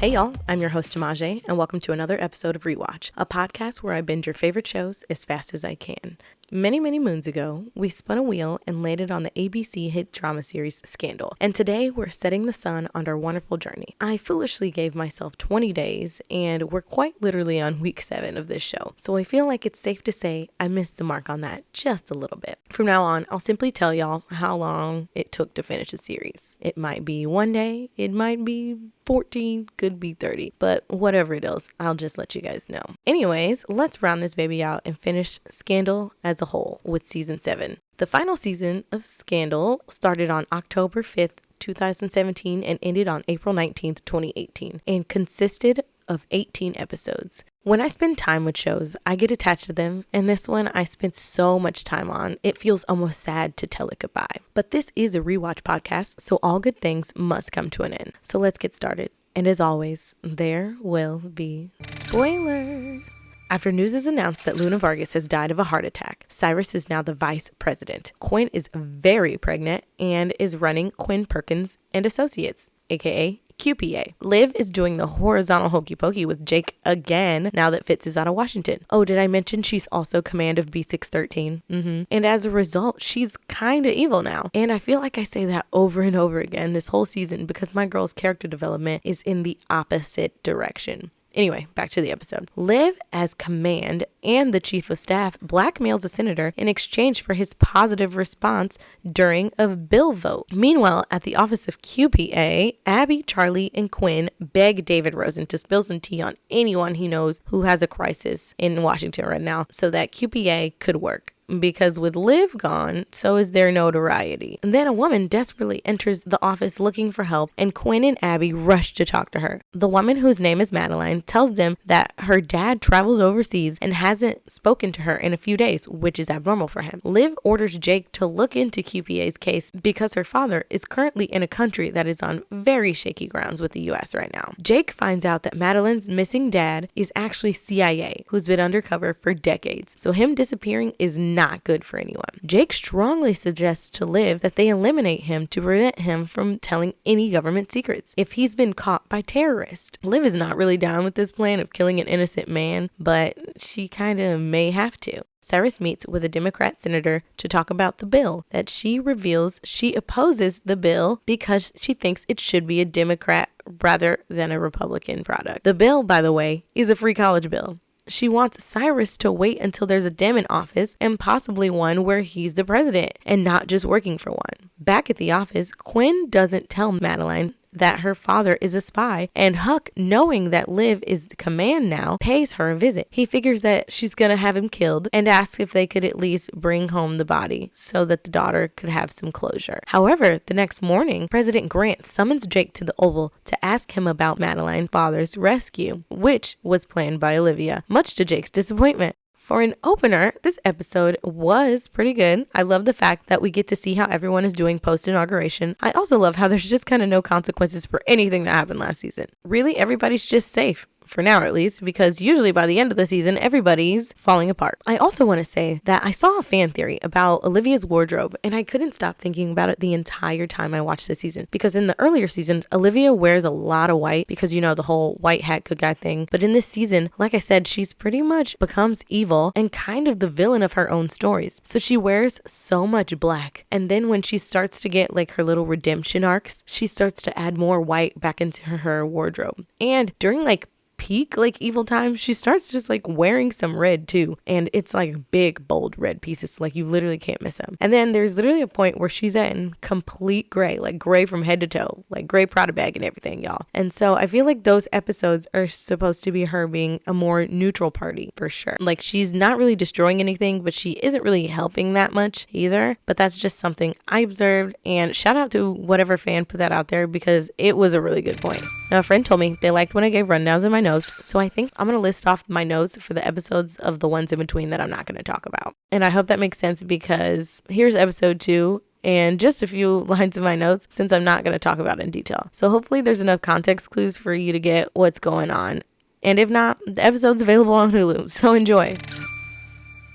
Hey y'all, I'm your host Tamaje, and welcome to another episode of Rewatch, a podcast where I binge your favorite shows as fast as I can. Many moons ago, we spun a wheel and landed on the ABC hit drama series Scandal, and today we're setting the sun on our wonderful journey. I foolishly gave myself 20 days, and we're quite literally on week 7 of this show, so I feel like it's safe to say I missed the mark on that just a little bit. From now on, I'll simply tell y'all how long it took to finish the series. It might be one day, it might be 14, could be 30, but whatever it is, I'll just let you guys know. Anyways, let's round this baby out and finish Scandal as a whole with season 7. The final season of Scandal started on October 5th, 2017 and ended on April 19th, 2018 and consisted of 18 episodes. When I spend time with shows, I get attached to them, and this one I spent so much time on, it feels almost sad to tell it goodbye. But this is a rewatch podcast, so all good things must come to an end. So let's get started. And as always, there will be spoilers. After news is announced that Luna Vargas has died of a heart attack, Cyrus is now the vice president. Quinn is very pregnant and is running Quinn Perkins and Associates, aka QPA. Liv is doing the horizontal hokey pokey with Jake again now that Fitz is out of Washington. Oh, did I mention she's also command of B613? And as a result, she's kind of evil now. And I feel like I say that over and over again this whole season because my girl's character development is in the opposite direction. Anyway, back to the episode. Liv, as command and the chief of staff, blackmails a senator in exchange for his positive response during a bill vote. Meanwhile, at the office of QPA, Abby, Charlie, and Quinn beg David Rosen to spill some tea on anyone he knows who has a crisis in Washington right now so that QPA could work. Because with Liv gone, so is their notoriety. And then a woman desperately enters the office looking for help, and Quinn and Abby rush to talk to her. The woman, whose name is Madeline, tells them that her dad travels overseas and hasn't spoken to her in a few days, which is abnormal for him. Liv orders Jake to look into QPA's case because her father is currently in a country that is on very shaky grounds with the US right now. Jake finds out that Madeline's missing dad is actually CIA, who's been undercover for decades, so him disappearing is not good for anyone. Jake strongly suggests to Liv that they eliminate him to prevent him from telling any government secrets if he's been caught by terrorists. Liv is not really down with this plan of killing an innocent man, but she kind of may have to. Cyrus meets with a Democrat senator to talk about the bill that she reveals she opposes the bill because she thinks it should be a Democrat rather than a Republican product. The bill, by the way, is a free college bill. She wants Cyrus to wait until there's a Dem in office and possibly one where he's the president and not just working for one. Back at the office, Quinn doesn't tell Madeline that her father is a spy, and Huck, knowing that Liv is the command now, pays her a visit. He figures that she's gonna have him killed and asks if they could at least bring home the body so that the daughter could have some closure. However, the next morning, President Grant summons Jake to the Oval to ask him about Madeline's father's rescue, which was planned by Olivia, much to Jake's disappointment. For an opener, this episode was pretty good. I love the fact that we get to see how everyone is doing post-inauguration. I also love how there's just kind of no consequences for anything that happened last season. Really, everybody's just safe. For now at least, because usually by the end of the season, everybody's falling apart. I also want to say that I saw a fan theory about Olivia's wardrobe, and I couldn't stop thinking about it the entire time I watched the season. Because in the earlier seasons, Olivia wears a lot of white because, you know, the whole white hat good guy thing. But in this season, like I said, she's pretty much becomes evil and kind of the villain of her own stories. So she wears so much black. And then when she starts to get like her little redemption arcs, she starts to add more white back into her wardrobe. And during like peak like evil times, she starts just like wearing some red too, and it's like big bold red pieces, like you literally can't miss them. And then there's literally a point where she's in complete gray, like gray from head to toe, like gray Prada bag and everything, y'all. And so I feel like those episodes are supposed to be her being a more neutral party for sure. Like she's not really destroying anything, but she isn't really helping that much either. But that's just something I observed, and shout out to whatever fan put that out there because it was a really good point. Now, a friend told me they liked when I gave rundowns in my notes, so I think I'm going to list off my notes for the episodes of the ones in between that I'm not going to talk about. And I hope that makes sense because here's episode 2 and just a few lines of my notes since I'm not going to talk about it in detail. So hopefully there's enough context clues for you to get what's going on. And if not, the episode's available on Hulu, so enjoy.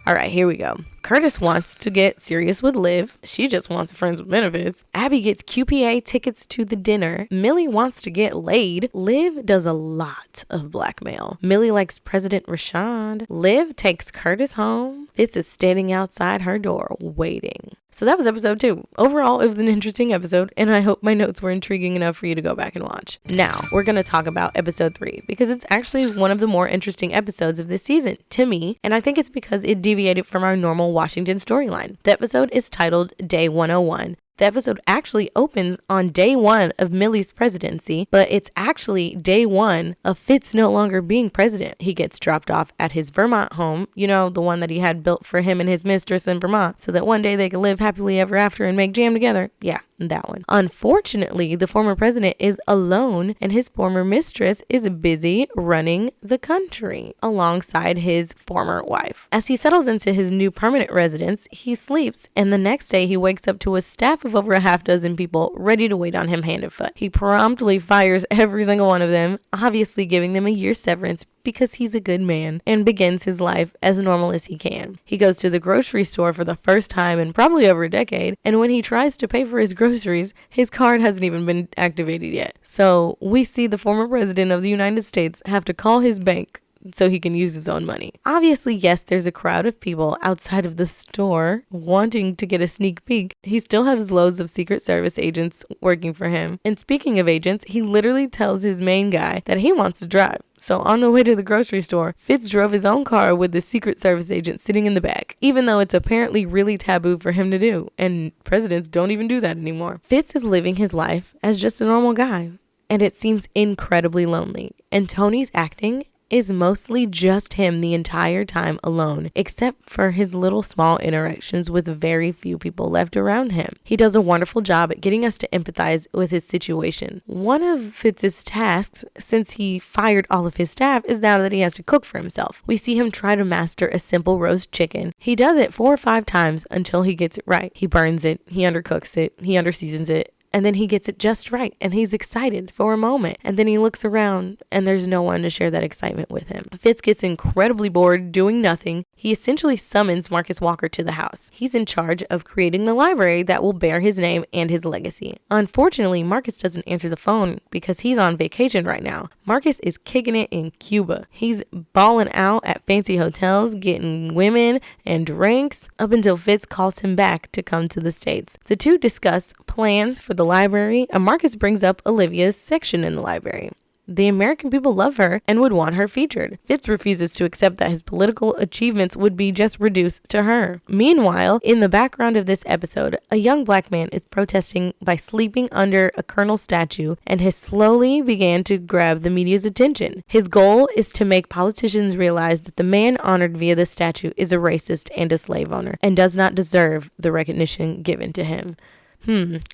All right, here we go. Curtis wants to get serious with Liv. She just wants friends with benefits. Abby gets QPA tickets to the dinner. Millie wants to get laid. Liv does a lot of blackmail. Millie likes President Rashad. Liv takes Curtis home. Fitz is standing outside her door waiting. So that was episode 2. Overall, it was an interesting episode, and I hope my notes were intriguing enough for you to go back and watch. Now, we're going to talk about episode 3, because it's actually one of the more interesting episodes of this season, to me, and I think it's because it deviated from our normal Washington storyline. The episode is titled Day 101. The episode actually opens on day 1 of Millie's presidency, but it's actually day 1 of Fitz no longer being president. He gets dropped off at his Vermont home, you know, the one that he had built for him and his mistress in Vermont, so that one day they could live happily ever after and make jam together. Yeah, that one. Unfortunately, the former president is alone, and his former mistress is busy running the country alongside his former wife. As he settles into his new permanent residence, he sleeps, and the next day he wakes up to a staff of over a half dozen people ready to wait on him hand and foot. He promptly fires every single one of them, obviously giving them a year's severance because he's a good man, and begins his life as normal as he can. He goes to the grocery store for the first time in probably over a decade, and when he tries to pay for his groceries, his card hasn't even been activated yet. So we see the former president of the United States have to call his bank so he can use his own money. Obviously, yes, there's a crowd of people outside of the store wanting to get a sneak peek. He still has loads of Secret Service agents working for him. And speaking of agents, he literally tells his main guy that he wants to drive. So on the way to the grocery store, Fitz drove his own car with the Secret Service agent sitting in the back, even though it's apparently really taboo for him to do, and presidents don't even do that anymore. Fitz is living his life as just a normal guy, and it seems incredibly lonely. And Tony's acting is mostly just him the entire time alone, except for his little small interactions with very few people left around him. He does a wonderful job at getting us to empathize with his situation. One of Fitz's tasks, since he fired all of his staff, is now that he has to cook for himself. We see him try to master a simple roast chicken. He does it 4 or 5 times until he gets it right. He burns it, he undercooks it, he underseasons it, and then he gets it just right, and he's excited for a moment. And then he looks around, and there's no one to share that excitement with him. Fitz gets incredibly bored doing nothing. He essentially summons Marcus Walker to the house. He's in charge of creating the library that will bear his name and his legacy. Unfortunately, Marcus doesn't answer the phone because he's on vacation right now. Marcus is kicking it in Cuba. He's balling out at fancy hotels, getting women and drinks, up until Fitz calls him back to come to the States. The two discuss plans for the library, and Marcus brings up Olivia's section in the library. The American people love her and would want her featured. Fitz refuses to accept that his political achievements would be just reduced to her. Meanwhile, in the background of this episode, a young black man is protesting by sleeping under a colonel statue and has slowly began to grab the media's attention. His goal is to make politicians realize that the man honored via the statue is a racist and a slave owner and does not deserve the recognition given to him.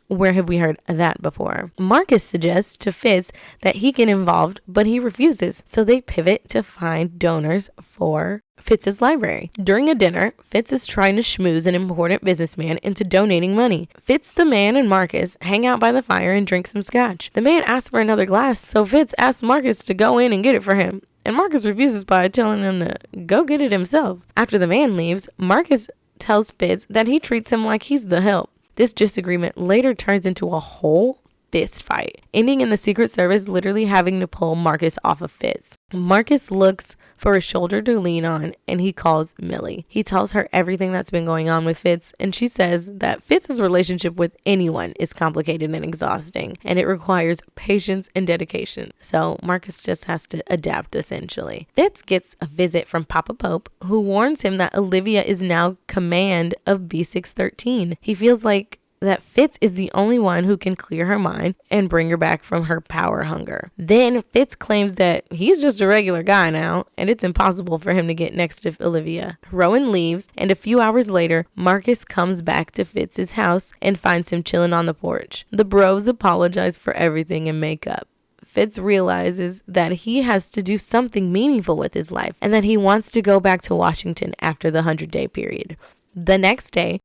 Where have we heard that before? Marcus suggests to Fitz that he get involved, but he refuses. So they pivot to find donors for Fitz's library. During a dinner, Fitz is trying to schmooze an important businessman into donating money. Fitz, the man, and Marcus hang out by the fire and drink some scotch. The man asks for another glass, so Fitz asks Marcus to go in and get it for him. And Marcus refuses by telling him to go get it himself. After the man leaves, Marcus tells Fitz that he treats him like he's the help. This disagreement later turns into a whole fist fight, ending in the Secret Service literally having to pull Marcus off of Fitz. Marcus looks for a shoulder to lean on, and he calls Millie. He tells her everything that's been going on with Fitz, and she says that Fitz's relationship with anyone is complicated and exhausting, and it requires patience and dedication. So Marcus just has to adapt, essentially. Fitz gets a visit from Papa Pope, who warns him that Olivia is now command of B613. He feels like that Fitz is the only one who can clear her mind and bring her back from her power hunger. Then Fitz claims that he's just a regular guy now, and it's impossible for him to get next to Olivia. Rowan leaves, and a few hours later, Marcus comes back to Fitz's house and finds him chilling on the porch. The bros apologize for everything and make up. Fitz realizes that he has to do something meaningful with his life, and that he wants to go back to Washington after the 100-day period. The next day,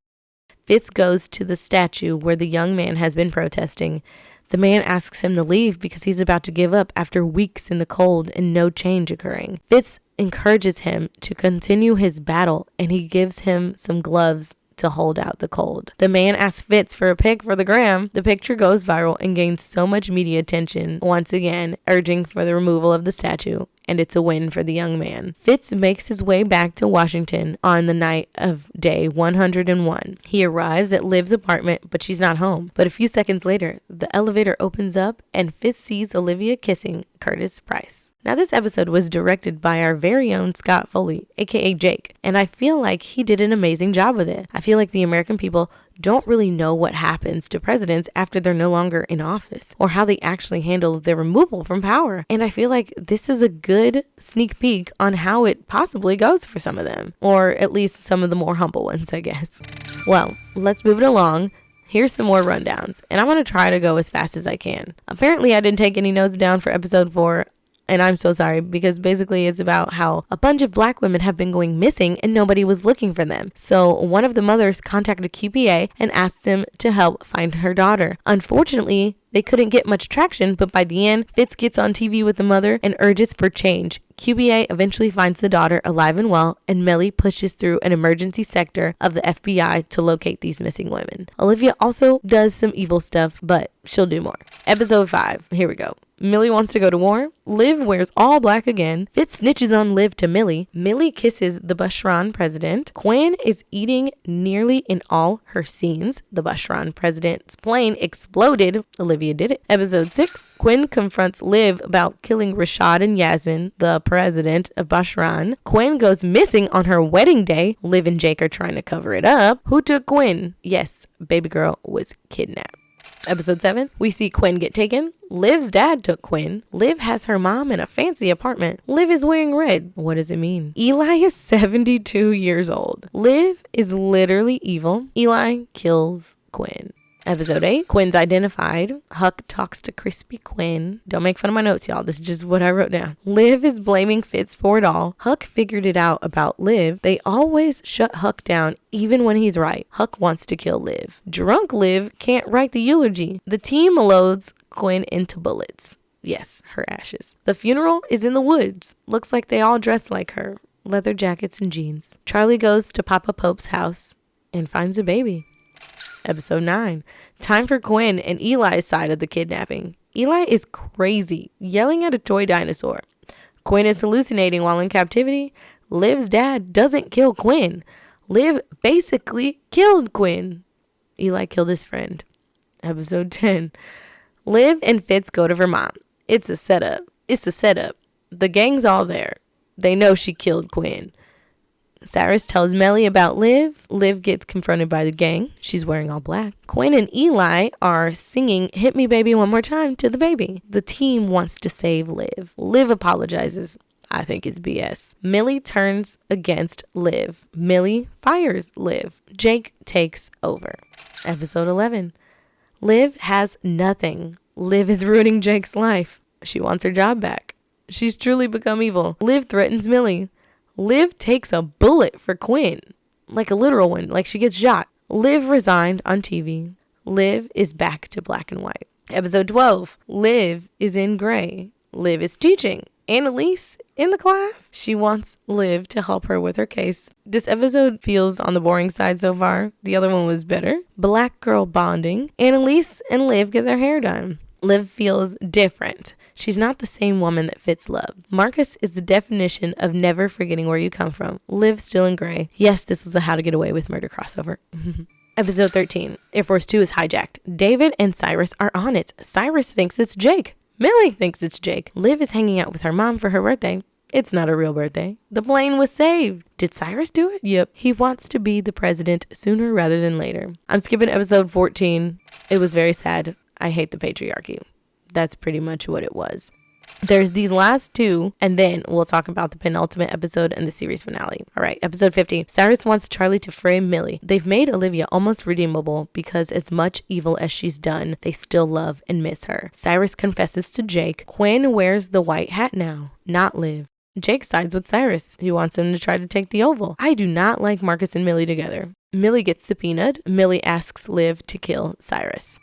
Fitz goes to the statue where the young man has been protesting. The man asks him to leave because he's about to give up after weeks in the cold and no change occurring. Fitz encourages him to continue his battle, and he gives him some gloves to hold out the cold. The man asks Fitz for a pic for the gram. The picture goes viral and gains so much media attention, once again urging for the removal of the statue, and it's a win for the young man. Fitz makes his way back to Washington on the night of day 101. He arrives at Liv's apartment, but she's not home. But a few seconds later, the elevator opens up and Fitz sees Olivia kissing Curtis Price. Now, this episode was directed by our very own Scott Foley, aka Jake, and I feel like he did an amazing job with it. I feel like the American people don't really know what happens to presidents after they're no longer in office, or how they actually handle their removal from power. And I feel like this is a good sneak peek on how it possibly goes for some of them, or at least some of the more humble ones, I guess. Well, let's move it along. Here's some more rundowns, and I'm going to try to go as fast as I can. Apparently, I didn't take any notes down for episode 4. And I'm so sorry, because basically it's about how a bunch of black women have been going missing and nobody was looking for them. So one of the mothers contacted QPA and asked them to help find her daughter. Unfortunately, they couldn't get much traction, but by the end, Fitz gets on TV with the mother and urges for change. QBA eventually finds the daughter alive and well, and Millie pushes through an emergency sector of the FBI to locate these missing women. Olivia also does some evil stuff, but she'll do more. Episode 5. Here we go. Millie wants to go to war. Liv wears all black again. Fitz snitches on Liv to Millie. Millie kisses the Bushran president. Quinn is eating nearly in all her scenes. The Bushran president's plane exploded. Olivia did it. Episode 6. Quinn confronts Liv about killing Rashad and Yasmin, the president of Bushran. Quinn goes missing on her wedding day. Liv and Jake are trying to cover it up. Who took Quinn? Yes, baby girl was kidnapped. Episode 7, we see Quinn get taken. Liv's dad took Quinn. Liv has her mom in a fancy apartment. Liv is wearing red. What does it mean? Eli is 72 years old. Liv is literally evil. Eli kills Quinn. Episode 8, Quinn's identified. Huck talks to Crispy Quinn. Don't make fun of my notes, y'all. This is just what I wrote down. Liv is blaming Fitz for it all. Huck figured it out about Liv. They always shut Huck down even when he's right. Huck wants to kill Liv. Drunk Liv can't write the eulogy. The team loads Quinn into bullets. Yes, her ashes. The funeral is in the woods. Looks like they all dress like her. Leather jackets and jeans. Charlie goes to Papa Pope's house and finds a baby. Episode 9. Time for Quinn and Eli's side of the kidnapping. Eli is crazy, yelling at a toy dinosaur. Quinn is hallucinating while in captivity. Liv's dad doesn't kill Quinn. Liv basically killed Quinn. Eli killed his friend. Episode 10. Liv and Fitz go to Vermont. It's a setup. The gang's all there. They know she killed Quinn. Cyrus tells Mellie about Liv. Liv gets confronted by the gang. She's wearing all black. Quinn and Eli are singing Hit Me Baby One More Time to the baby. The team wants to save Liv. Liv apologizes. I think it's BS. Millie turns against Liv. Millie fires Liv. Jake takes over. Episode 11. Liv has nothing. Liv is ruining Jake's life. She wants her job back. She's truly become evil. Liv threatens Millie. Liv takes a bullet for Quinn, like a literal one, like she gets shot. Liv resigned on TV. Liv is back to black and white. Episode 12, Liv is in gray. Liv is teaching. Annalise in the class. She wants Liv to help her with her case. This episode feels on the boring side so far. The other one was better. Black girl bonding. Annalise and Liv get their hair done. Liv feels different. She's not the same woman that Fitz loved. Marcus is the definition of never forgetting where you come from. Liv still in gray. Yes, this was a How to Get Away with Murder crossover. Episode 13. Air Force 2 is hijacked. David and Cyrus are on it. Cyrus thinks it's Jake. Millie thinks it's Jake. Liv is hanging out with her mom for her birthday. It's not a real birthday. The plane was saved. Did Cyrus do it? Yep. He wants to be the president sooner rather than later. I'm skipping episode 14. It was very sad. I hate the patriarchy. That's pretty much what it was. There's these last two, and then we'll talk about the penultimate episode and the series finale. All right, episode 50. Cyrus wants Charlie to frame Millie. They've made Olivia almost redeemable because as much evil as she's done, they still love and miss her. Cyrus confesses to Jake. Quinn wears the white hat now, not Liv. Jake sides with Cyrus. He wants him to try to take the Oval. I do not like Marcus and Millie together. Millie gets subpoenaed. Millie asks Liv to kill Cyrus.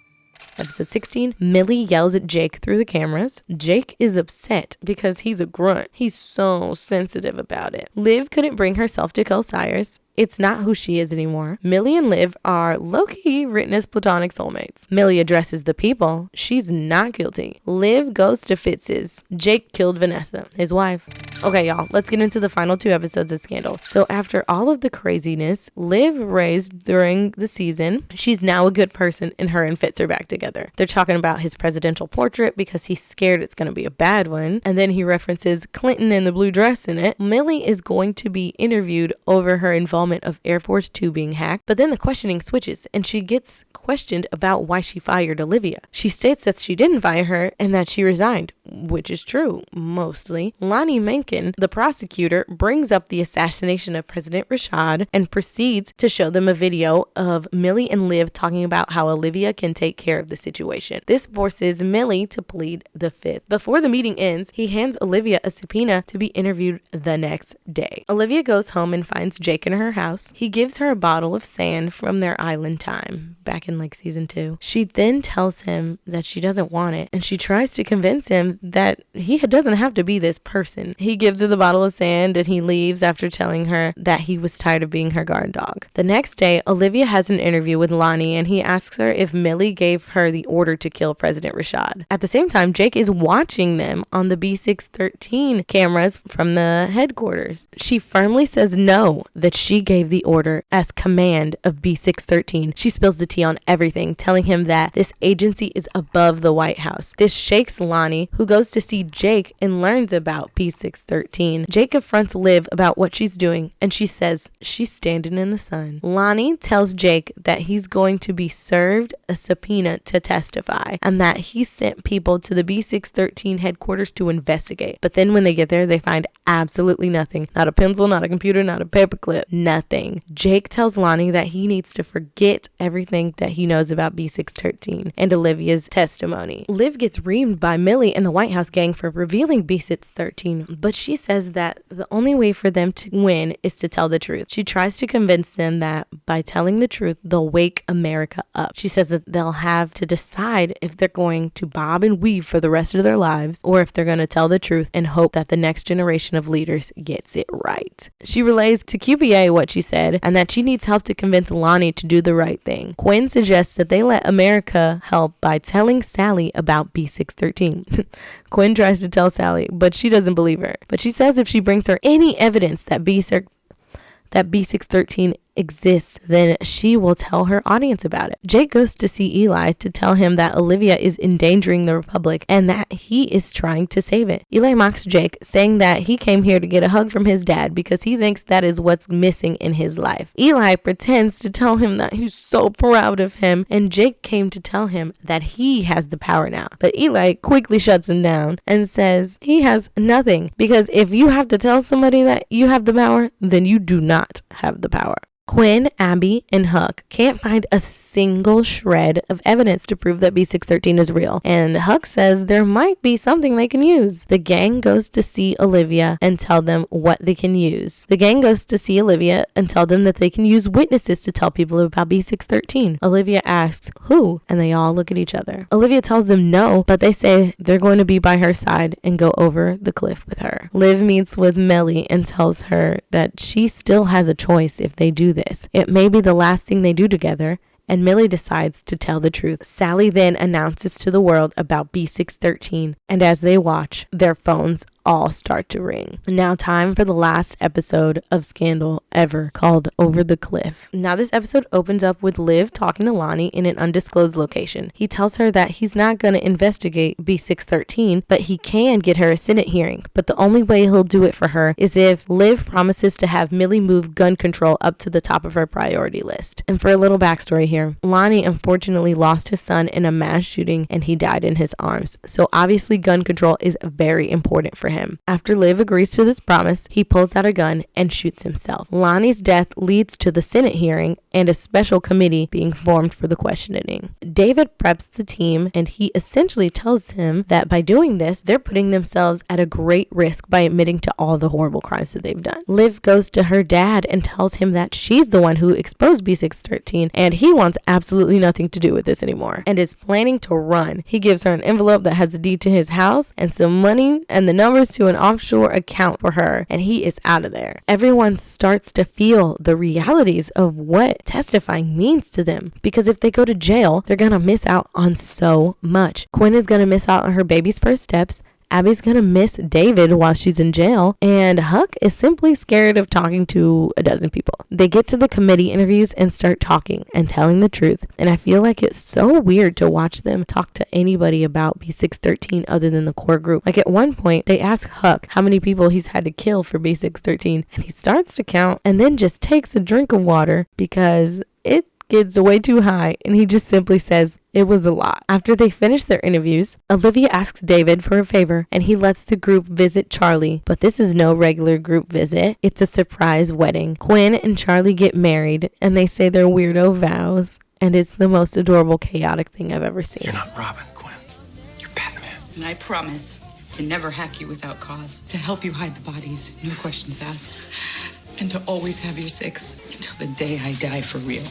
Episode 16, Millie yells at Jake through the cameras. Jake is upset because he's a grunt. He's so sensitive about it. Liv couldn't bring herself to kill Cyrus. It's not who she is anymore. Millie and Liv are low-key written as platonic soulmates. Millie addresses the people. She's not guilty. Liv goes to Fitz's. Jake killed Vanessa, his wife. Okay, y'all, let's get into the final 2 episodes of Scandal. So after all of the craziness Liv raised during the season, she's now a good person and her and Fitz are back together. They're talking about his presidential portrait because he's scared it's going to be a bad one. And then he references Clinton in the blue dress in it. Millie is going to be interviewed over her involvement of Air Force 2 being hacked, but then the questioning switches and she gets questioned about why she fired Olivia. She states that she didn't fire her and that she resigned, which is true, mostly. Lonnie Mencken, the prosecutor, brings up the assassination of President Rashad and proceeds to show them a video of Millie and Liv talking about how Olivia can take care of the situation. This forces Millie to plead the fifth. Before the meeting ends, he hands Olivia a subpoena to be interviewed the next day. Olivia goes home and finds Jake in her house. He gives her a bottle of sand from their island time back in season 2. She then tells him that she doesn't want it, and she tries to convince him that he doesn't have to be this person. He gives her the bottle of sand and he leaves after telling her that he was tired of being her guard dog. The next day, Olivia has an interview with Lonnie and he asks her if Millie gave her the order to kill President Rashad. At the same time, Jake is watching them on the B613 cameras from the headquarters. She firmly says no, that she gave the order as command of B613. She spills the tea on everything, telling him that this agency is above the White House. This shakes Lonnie, who goes to see Jake and learns about B613. Jake confronts Liv about what she's doing, and she says she's standing in the sun. Lonnie tells Jake that he's going to be served a subpoena to testify, and that he sent people to the B613 headquarters to investigate. But then when they get there, they find absolutely nothing. Not a pencil, not a computer, not a paperclip, nothing. Jake tells Lonnie that he needs to forget everything that he knows about B613 and Olivia's testimony. Liv gets reamed by Millie and the White House gang for revealing B613, but she says that the only way for them to win is to tell the truth. She tries to convince them that by telling the truth, they'll wake America up. She says that they'll have to decide if they're going to bob and weave for the rest of their lives or if they're going to tell the truth and hope that the next generation of leaders gets it right. She relays to QPA what she said and that she needs help to convince Lonnie to do the right thing. Quinn suggests that they let America help by telling Sally about B613. Quinn tries to tell Sally, but she doesn't believe her. But she says if she brings her any evidence that B613 exists, then she will tell her audience about it. Jake goes to see Eli to tell him that Olivia is endangering the Republic and that he is trying to save it. Eli mocks Jake, saying that he came here to get a hug from his dad because he thinks that is what's missing in his life. Eli pretends to tell him that he's so proud of him, and Jake came to tell him that he has the power now. But Eli quickly shuts him down and says he has nothing, because if you have to tell somebody that you have the power, then you do not have the power. Quinn, Abby, and Huck can't find a single shred of evidence to prove that B613 is real, and Huck says there might be something they can use. The gang goes to see Olivia and tell them what they can use. The gang goes to see Olivia and tell them that they can use witnesses to tell people about B613. Olivia asks, who? And they all look at each other. Olivia tells them no, but they say they're going to be by her side and go over the cliff with her. Liv meets with Millie and tells her that she still has a choice if they do this. It may be the last thing they do together, and Millie decides to tell the truth. Sally then announces to the world about B613, and as they watch, their phones all start to ring. Now time for the last episode of Scandal ever, called Over the Cliff. Now this episode opens up with Liv talking to Lonnie in an undisclosed location. He tells her that he's not going to investigate B613, but he can get her a Senate hearing. But the only way he'll do it for her is if Liv promises to have Millie move gun control up to the top of her priority list. And for a little backstory here, Lonnie unfortunately lost his son in a mass shooting and he died in his arms. So obviously gun control is very important for him. him. After Liv agrees to this promise, he pulls out a gun and shoots himself. Lonnie's death leads to the Senate hearing and a special committee being formed for the questioning. David preps the team, and he essentially tells him that by doing this, they're putting themselves at a great risk by admitting to all the horrible crimes that they've done. Liv goes to her dad and tells him that she's the one who exposed B613, and he wants absolutely nothing to do with this anymore and is planning to run. He gives her an envelope that has a deed to his house and some money and the numbers to an offshore account for her, and he is out of there. Everyone starts to feel the realities of what testifying means to them, because if they go to jail, they're gonna miss out on so much. Quinn is gonna miss out on her baby's first steps. Abby's gonna miss David while she's in jail, and Huck is simply scared of talking to a dozen people. They get to the committee interviews and start talking and telling the truth, and I feel like it's so weird to watch them talk to anybody about B613 other than the core group. Like at one point, they ask Huck how many people he's had to kill for B613, and he starts to count and then just takes a drink of water because it gets way too high, and he just simply says it was a lot. After they finish their interviews, Olivia asks David for a favor, and he lets the group visit Charlie, but this is no regular group visit. It's a surprise wedding. Quinn and Charlie get married, and they say their weirdo vows, and it's the most adorable, chaotic thing I've ever seen. You're not Robin, Quinn. You're Batman. And I promise to never hack you without cause, to help you hide the bodies, no questions asked, and to always have your six until the day I die for real.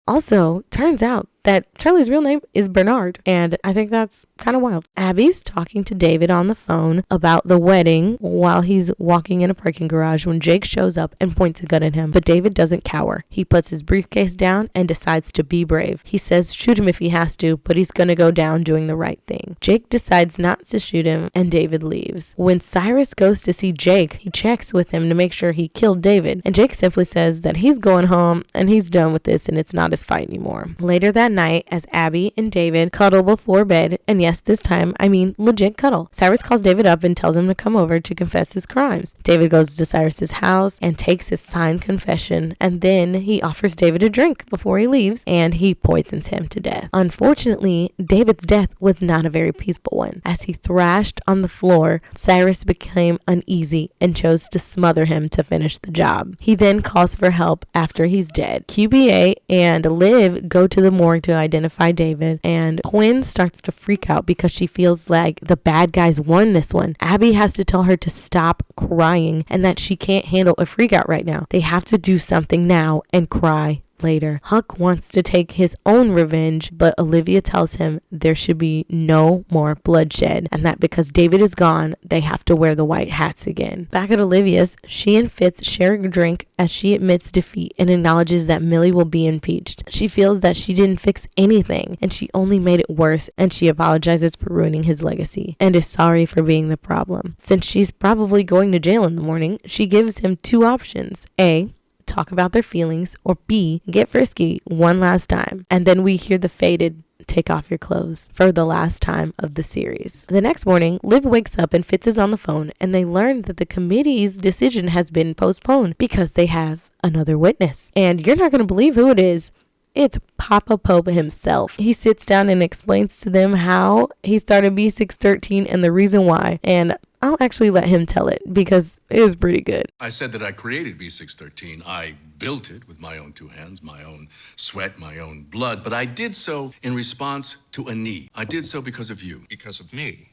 Also, turns out that Charlie's real name is Bernard, and I think that's kind of wild. Abby's talking to David on the phone about the wedding while he's walking in a parking garage when Jake shows up and points a gun at him, but David doesn't cower. He puts his briefcase down and decides to be brave. He says shoot him if he has to, but he's gonna go down doing the right thing. Jake decides not to shoot him, and David leaves. When Cyrus goes to see Jake, he checks with him to make sure he killed David, and Jake simply says that he's going home and he's done with this and it's not his fight anymore. Later that night, as Abby and David cuddle before bed, and yes, this time I mean legit cuddle, Cyrus calls David up and tells him to come over to confess his crimes. David goes to Cyrus's house and takes his signed confession, and then he offers David a drink before he leaves, and he poisons him to death. Unfortunately, David's death was not a very peaceful one. As he thrashed on the floor, Cyrus became uneasy and chose to smother him to finish the job. He then calls for help after he's dead. QBA and Liv go to the morgue to identify David, and Quinn starts to freak out because she feels like the bad guys won this one. Abby has to tell her to stop crying and that she can't handle a freak out right now. They have to do something now and cry later. Huck wants to take his own revenge, but Olivia tells him there should be no more bloodshed, and that because David is gone, they have to wear the white hats again. Back at Olivia's, she and Fitz share a drink as she admits defeat and acknowledges that Millie will be impeached. She feels that she didn't fix anything, and she only made it worse, and she apologizes for ruining his legacy, and is sorry for being the problem. Since she's probably going to jail in the morning, she gives him two options. A, talk about their feelings, or B, get frisky one last time. And then we hear the faded take off your clothes for the last time of the series. The next morning, Liv wakes up and Fitz is on the phone, and they learn that the committee's decision has been postponed because they have another witness. And you're not going to believe who it is. It's Papa Pope himself. He sits down and explains to them how he started B613 and the reason why. And I'll actually let him tell it because it is pretty good. I said that I created B613. I built it with my own two hands, my own sweat, my own blood. But I did so in response to a need. I did so because of you. Because of me.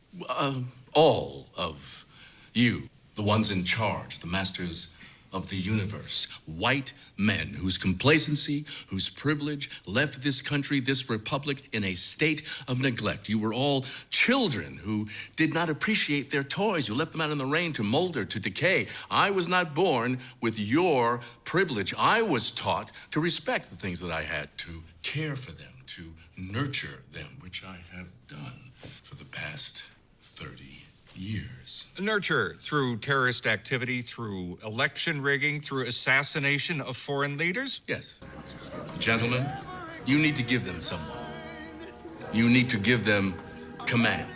All of you. The ones in charge, the masters of the universe. White men whose complacency, whose privilege left this country, this republic, in a state of neglect. You were all children who did not appreciate their toys. You left them out in the rain to molder, to decay. I was not born with your privilege. I was taught to respect the things that I had, to care for them, to nurture them, which I have done for the past 30 years. Nurture through terrorist activity, through election rigging, through assassination of foreign leaders? Yes. Gentlemen, you need to give them someone. You need to give them command.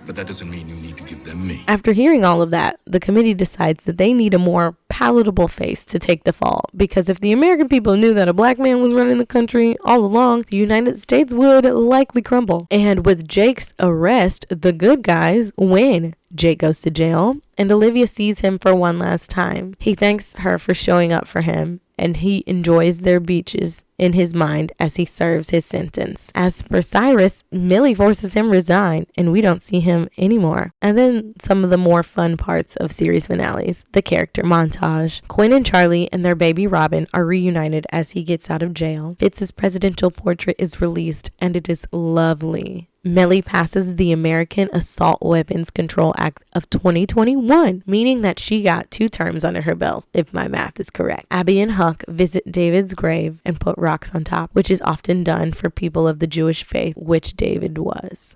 But that doesn't mean you need to give them me. After hearing all of that, the committee decides that they need a more palatable face to take the fall, because if the American people knew that a black man was running the country all along, the United States would likely crumble. And with Jake's arrest, the good guys win. Jake goes to jail, and Olivia sees him for one last time. He thanks her for showing up for him, and he enjoys their beaches in his mind as he serves his sentence. As for Cyrus, Millie forces him resign, and we don't see him anymore. And then some of the more fun parts of series finales, the character montage. Quinn and Charlie and their baby Robin are reunited as he gets out of jail. Fitz's presidential portrait is released, and it is lovely. Millie passes the American Assault Weapons Control Act of 2021, meaning that she got 2 terms under her belt, if my math is correct. Abby and Huck visit David's grave and put rocks on top, which is often done for people of the Jewish faith, which David was.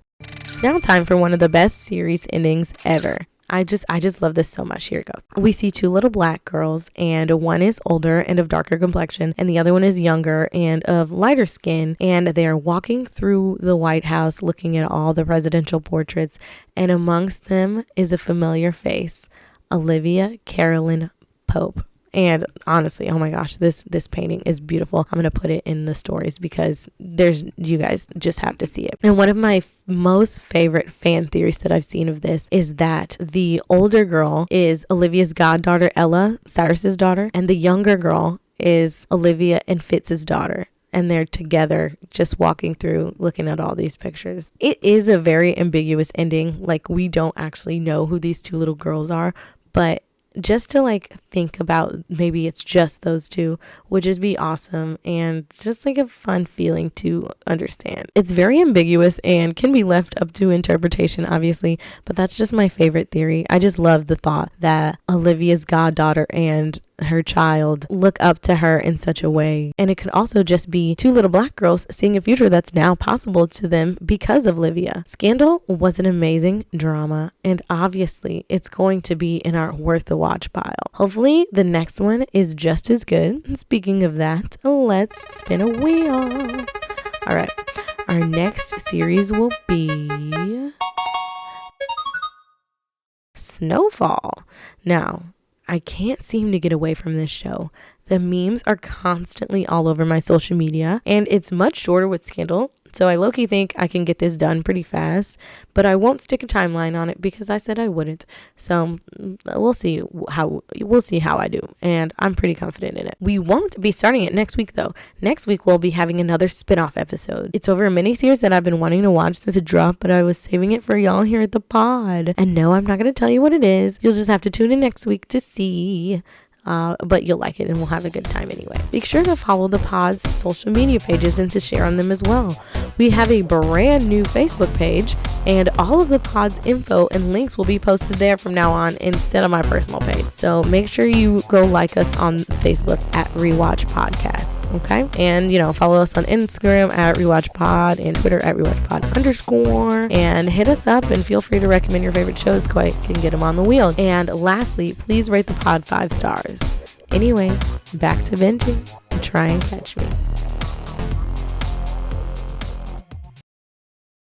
Now time for one of the best series endings ever. I just love this so much. Here it goes. We see 2 little black girls, and one is older and of darker complexion, and the other one is younger and of lighter skin, and they are walking through the White House looking at all the presidential portraits, and amongst them is a familiar face, Olivia Carolyn Pope. And honestly, oh my gosh, this painting is beautiful. I'm going to put it in the stories because you guys just have to see it. And one of my most favorite fan theories that I've seen of this is that the older girl is Olivia's goddaughter, Ella, Cyrus's daughter, and the younger girl is Olivia and Fitz's daughter. And they're together just walking through looking at all these pictures. It is a very ambiguous ending. Like, we don't actually know who these 2 little girls are, but just to like think about maybe it's just those 2 would just be awesome, and just like a fun feeling to understand. It's very ambiguous and can be left up to interpretation, obviously, but that's just my favorite theory. I just love the thought that Olivia's goddaughter and her child look up to her in such a way. And it could also just be 2 little black girls seeing a future that's now possible to them because of Olivia. Scandal was an amazing drama, and obviously it's going to be in our worth the watch pile. Hopefully the next one is just as good. And speaking of that, let's spin a wheel. All right, our next series will be Snowfall. Now, I can't seem to get away from this show. The memes are constantly all over my social media, and it's much shorter with Scandal. So I low-key think I can get this done pretty fast, but I won't stick a timeline on it because I said I wouldn't. So we'll see how I do, and I'm pretty confident in it. We won't be starting it next week though. Next week we'll be having another spin-off episode. It's over a mini-series that I've been wanting to watch since it dropped, but I was saving it for y'all here at the pod. And no, I'm not going to tell you what it is. You'll just have to tune in next week to see. But you'll like it and we'll have a good time anyway. Be sure to follow the pod's social media pages and to share on them as well. We have a brand new Facebook page, and all of the pod's info and links will be posted there from now on instead of my personal page. So make sure you go like us on Facebook at Rewatch Podcast. Okay. And follow us on Instagram at Rewatch Pod and Twitter at RewatchPod_, and hit us up and feel free to recommend your favorite shows so I can get them on the wheel. And lastly, please rate the pod 5 stars. Anyways, back to venting and try and catch me.